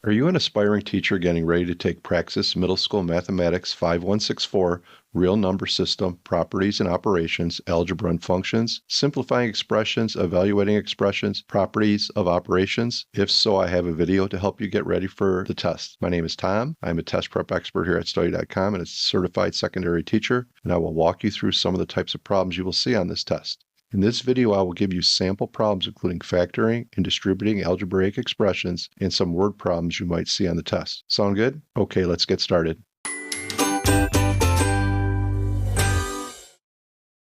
Are you an aspiring teacher getting ready to take Praxis Middle School Mathematics 5164, Real Number System, Properties and Operations, Algebra and Functions, Simplifying Expressions, Evaluating Expressions, Properties of Operations? If so, I have a video to help you get ready for the test. My name is Tom. I'm a test prep expert here at Study.com and a certified secondary teacher, and I will walk you through some of the types of problems you will see on this test. In this video, I will give you sample problems including factoring and distributing algebraic expressions and some word problems you might see on the test. Sound good? Okay, let's get started.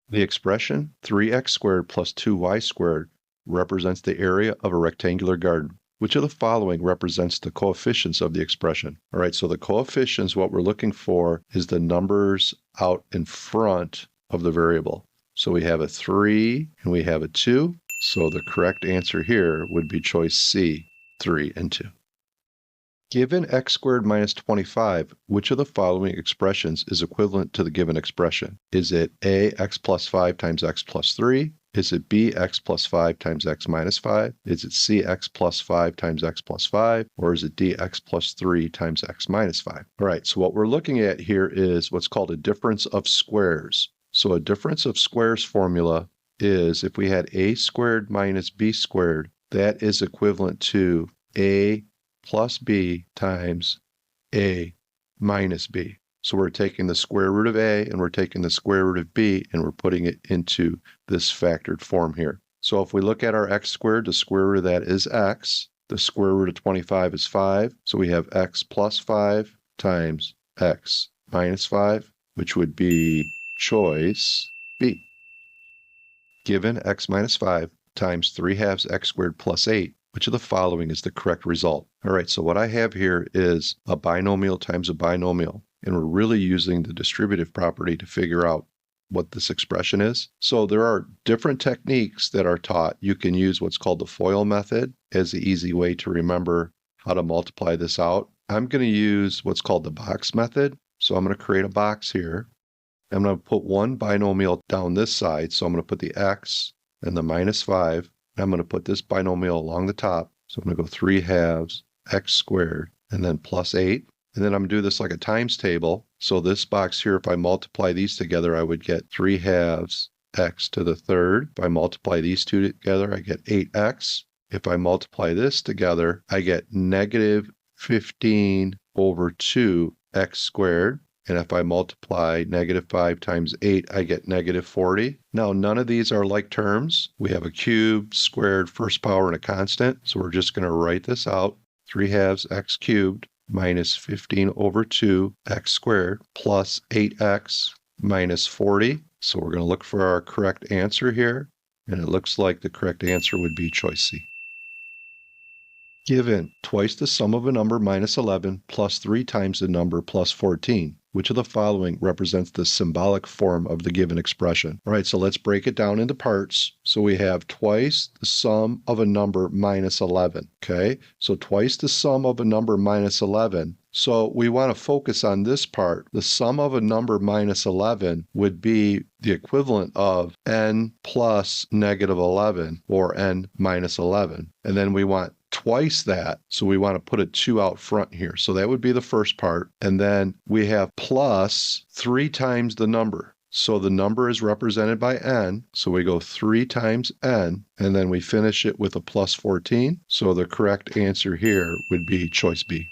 The expression 3x squared plus 2y squared represents the area of a rectangular garden. Which of the following represents the coefficients of the expression? All right, so the coefficients, what we're looking for is the numbers out in front of the variable. So we have a 3 and we have a 2. So the correct answer here would be choice C, 3 and 2. Given x squared minus 25, which of the following expressions is equivalent to the given expression? Is it A, x plus 5 times x plus 3? Is it B, x plus 5 times x minus 5? Is it C, x plus 5 times x plus 5? Or is it D, x plus 3 times x minus 5? All right, so what we're looking at here is what's called a difference of squares. So a difference of squares formula is if we had a squared minus b squared, that is equivalent to a plus b times a minus b. So we're taking the square root of a and we're taking the square root of b and we're putting it into this factored form here. So if we look at our x squared, the square root of that is x. The square root of 25 is 5. So we have x plus 5 times x minus 5, which would be choice B. Given x minus 5 times 3 halves x squared plus 8, which of the following is the correct result? All right, so what I have here is a binomial times a binomial, and we're really using the distributive property to figure out what this expression is. So there are different techniques that are taught. You can use what's called the FOIL method as the easy way to remember how to multiply this out. I'm going to use what's called the box method. So I'm going to create a box here. I'm going to put one binomial down this side, so I'm going to put the x and the minus 5. And I'm going to put this binomial along the top. So I'm going to go 3 halves x squared and then plus 8. And then I'm going to do this like a times table. So this box here, if I multiply these together, I would get 3 halves x to the third. If I multiply these two together, I get 8x. If I multiply this together, I get negative 15 over 2x squared. And if I multiply negative 5 times 8, I get negative 40. Now, none of these are like terms. We have a cube, squared, first power, and a constant. So we're just going to write this out. 3 halves x cubed minus 15 over 2 x squared plus 8x minus 40. So we're going to look for our correct answer here. And it looks like the correct answer would be choice C. Given twice the sum of a number minus 11 plus 3 times the number plus 14, which of the following represents the symbolic form of the given expression? All right, so let's break it down into parts. So we have twice the sum of a number minus 11, okay? So twice the sum of a number minus 11. So we want to focus on this part. The sum of a number minus 11 would be the equivalent of n plus negative 11 or n minus 11. And then we want twice that, so we want to put a 2 out front here. So that would be the first part. And then we have plus 3 times the number. So the number is represented by n, so we go 3 times n, and then we finish it with a plus 14. So the correct answer here would be choice B.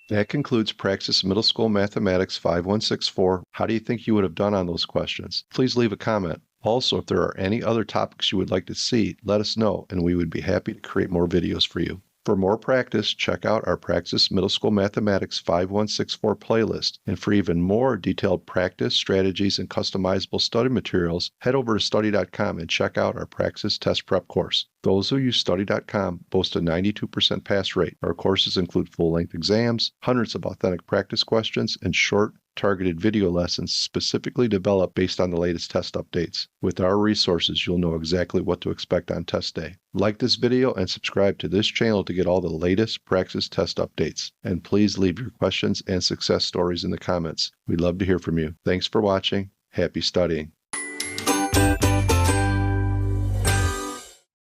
That concludes Praxis Middle School Mathematics 5164. How do you think you would have done on those questions? Please leave a comment. Also, if there are any other topics you would like to see, let us know, and we would be happy to create more videos for you. For more practice, check out our Praxis Middle School Mathematics 5164 playlist. And for even more detailed practice, strategies, and customizable study materials, head over to Study.com and check out our Praxis Test Prep course. Those who use Study.com boast a 92% pass rate. Our courses include full-length exams, hundreds of authentic practice questions, and short, targeted video lessons specifically developed based on the latest test updates. With our resources, you'll know exactly what to expect on test day. Like this video and subscribe to this channel to get all the latest Praxis test updates. And please leave your questions and success stories in the comments. We'd love to hear from you. Thanks for watching. Happy studying.